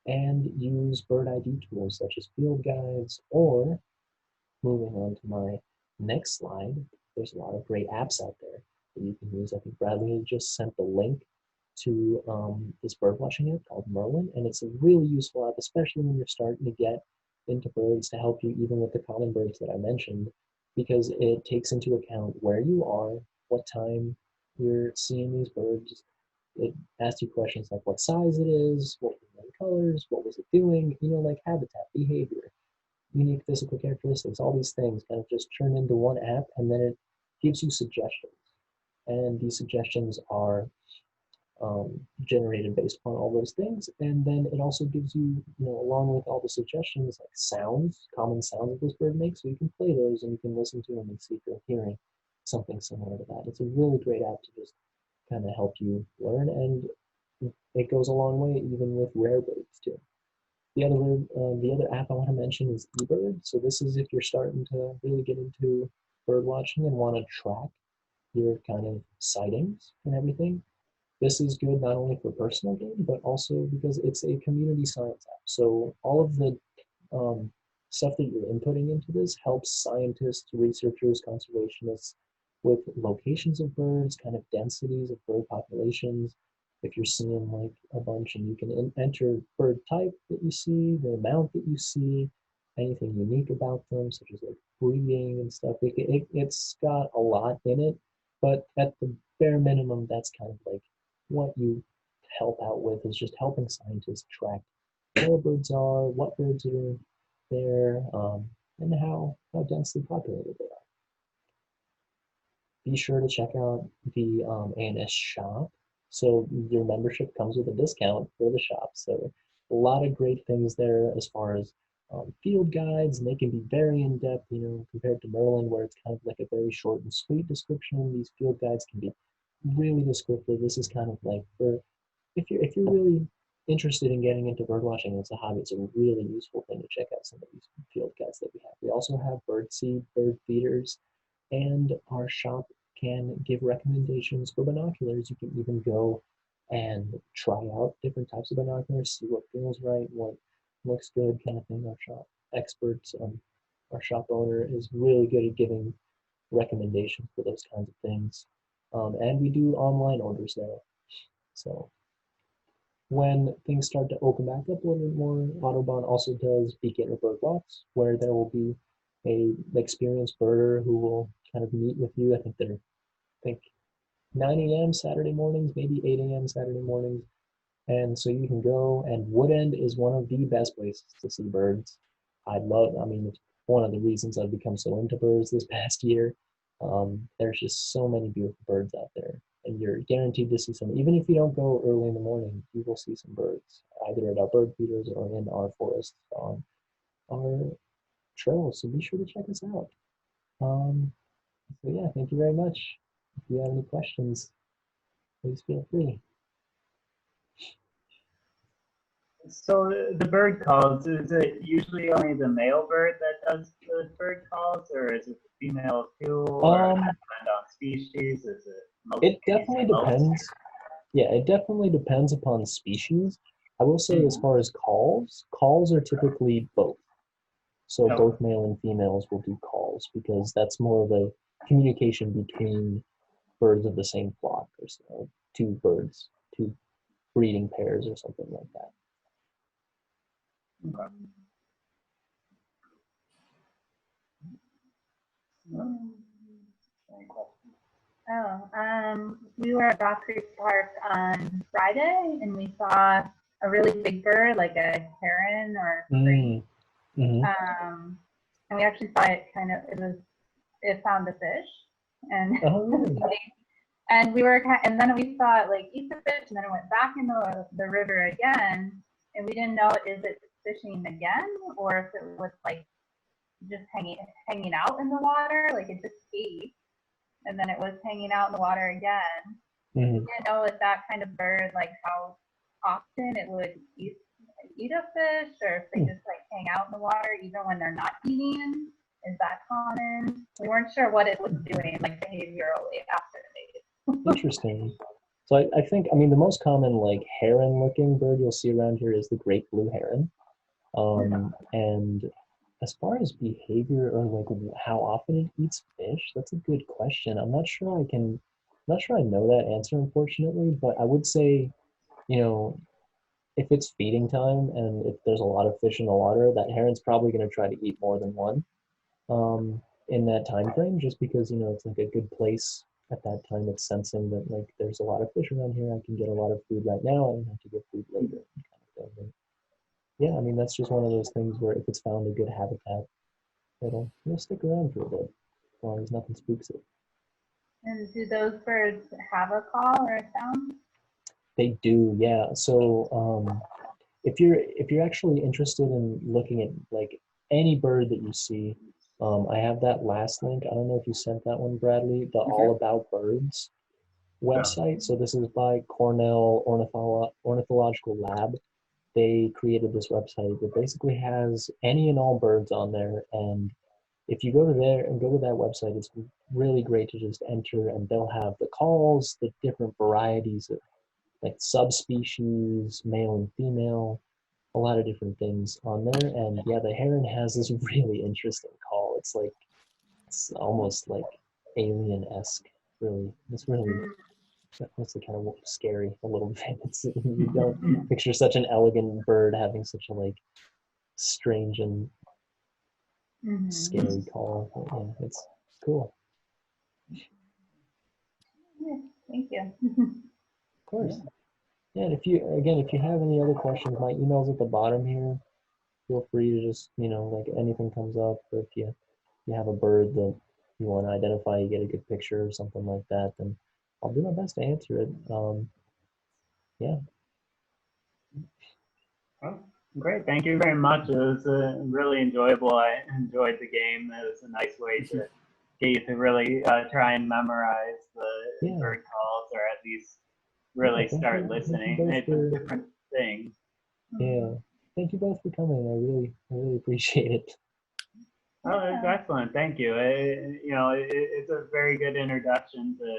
and use bird ID tools such as field guides, or moving on to my next slide, there's a lot of great apps out there that you can use. I think Bradley just sent the link to this bird watching app called Merlin, and it's a really useful app, especially when you're starting to get into birds, to help you even with the common birds that I mentioned, because it takes into account where you are, what time you're seeing these birds. It asks you questions like what size it is, what were the colors, what was it doing, like habitat, behavior, unique physical characteristics, all these things kind of just turn into one app, and then it gives you suggestions. And these suggestions are generated based upon all those things. And then it also gives you, along with all the suggestions, like sounds, common sounds that this bird makes. So you can play those and you can listen to them and see if you're hearing something similar to that. It's a really great app to just kind of help you learn. And it goes a long way even with rare birds too. The other app I want to mention is eBird. So this is if you're starting to really get into bird watching and want to track your kind of sightings and everything. This is good not only for personal gain, but also because it's a community science app. So all of the stuff that you're inputting into this helps scientists, researchers, conservationists with locations of birds, kind of densities of bird populations, if you're seeing like a bunch, and you can enter bird type that you see, the amount that you see, anything unique about them, such as like breeding and stuff. It's got a lot in it, but at the bare minimum, that's kind of like what you help out with, is just helping scientists track where birds are, what birds are there, and how densely populated they are. Be sure to check out the ANS shop. So your membership comes with a discount for the shop. So a lot of great things there as far as field guides, and they can be very in depth, compared to Merlin, where it's kind of like a very short and sweet description. These field guides can be really descriptive. This is kind of like for if you're really interested in getting into bird watching as a hobby, it's a really useful thing to check out some of these field guides that we have. We also have bird seed, bird feeders, and our shop can give recommendations for binoculars. You can even go and try out different types of binoculars, see what feels right, what looks good, kind of thing. Our shop experts, our shop owner is really good at giving recommendations for those kinds of things. And we do online orders there. So when things start to open back up a little bit more, Audubon also does beginner bird walks, where there will be a experienced birder who will kind of meet with you. I think 9 a.m. Saturday mornings, maybe 8 a.m. Saturday mornings. And so you can go, and Woodend is one of the best places to see birds. I mean, it's one of the reasons I've become so into birds this past year. There's just so many beautiful birds out there, and you're guaranteed to see some. Even if you don't go early in the morning, you will see some birds, either at our bird feeders or in our forests on our trails. So be sure to check us out. Um, so yeah, thank you very much. If you have any questions, please feel free. So the bird calls, is it usually only the male bird that does the bird calls, or is it the female too, or does it depend on species? Is it most? It definitely depends. Yeah, it definitely depends upon species. I will say, as far as calls are typically both. So both male and females will do calls, because that's more of a communication between birds of the same flock, or so, two birds, two breeding pairs, or something like that. We were at Rock Creek Park on Friday, and we saw a really big bird, like a heron or crane. And we actually saw it it found the fish, and and then we saw it like eat the fish, and then it went back into the river again, and we didn't know, is it fishing again, or if it was like just hanging out in the water, like it just ate, and then it was hanging out in the water again. We didn't know if that kind of bird, like how often it would eat a fish, or if they just like hang out in the water even when they're not eating. Is that common? We weren't sure what it was doing, like behaviorally after it ate. Interesting. So I think, I mean, the most common like heron-looking bird you'll see around here is the great blue heron. And as far as behavior, or like how often it eats fish, that's a good question. I'm not sure I know that answer, unfortunately, but I would say, if it's feeding time and if there's a lot of fish in the water, that heron's probably going to try to eat more than one in that time frame, just because, it's like a good place at that time. It's sensing that like there's a lot of fish around here. I can get a lot of food right now. I don't have to get food later, kind of thing. Yeah, I mean, that's just one of those things where if it's found a good habitat, it'll stick around for a bit, as long as nothing spooks it. And do those birds have a call or a sound? They do, yeah. So if you're actually interested in looking at like any bird that you see, I have that last link. I don't know if you sent that one, Bradley, the All About Birds website. So this is by Cornell Ornithological Lab. They created this website that basically has any and all birds on there. And if you go to there and go to that website, it's really great to just enter, and they'll have the calls, the different varieties of like subspecies, male and female, a lot of different things on there. And yeah, the heron has this really interesting call. It's almost like alien-esque, really. It's really honestly kind of scary a little bit. You don't picture such an elegant bird having such a like strange and scary call. But, yeah, it's cool. Yeah, thank you. Of course. Yeah, and if you have any other questions, my email's at the bottom here. Feel free to just, like anything comes up, or if you have a bird that you want to identify, you get a good picture or something like that, then I'll do my best to answer it. Yeah. Oh, great. Thank you very much. It was really enjoyable. I enjoyed the game. It was a nice way to get you to really try and memorize the Yeah. bird calls, or at least really start listening. It's a different thing. Yeah. Thank you both for coming. I really appreciate it. Oh, it's excellent. Thank you. It's a very good introduction to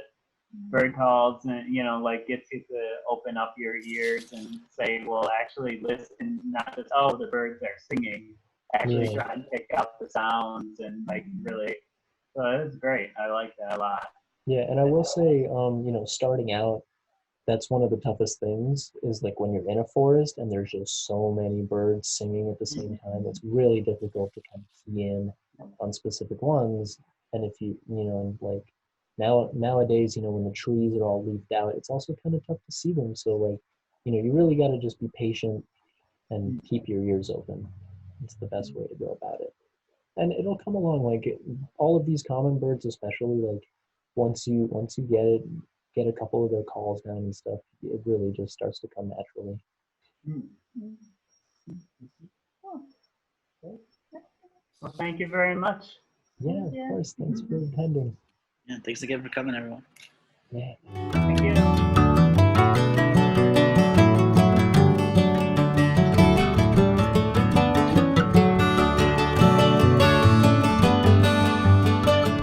bird calls, and like gets you to open up your ears and say, well, actually listen, not just, oh, the birds are singing, actually try and pick up the sounds and like really. So it's great. I like that a lot. Yeah, and I will say, starting out, that's one of the toughest things is like when you're in a forest and there's just so many birds singing at the same time. It's really difficult to kind of key in on specific ones. And if like nowadays, when the trees are all leafed out, it's also kind of tough to see them. So like, you really got to just be patient and keep your ears open. It's the best way to go about it. And it'll come along, like all of these common birds, especially like once you get a couple of their calls down and stuff, it really just starts to come naturally. Well, thank you very much. Yeah, of course. Thanks for attending. Yeah, thanks again for coming, everyone. Yeah.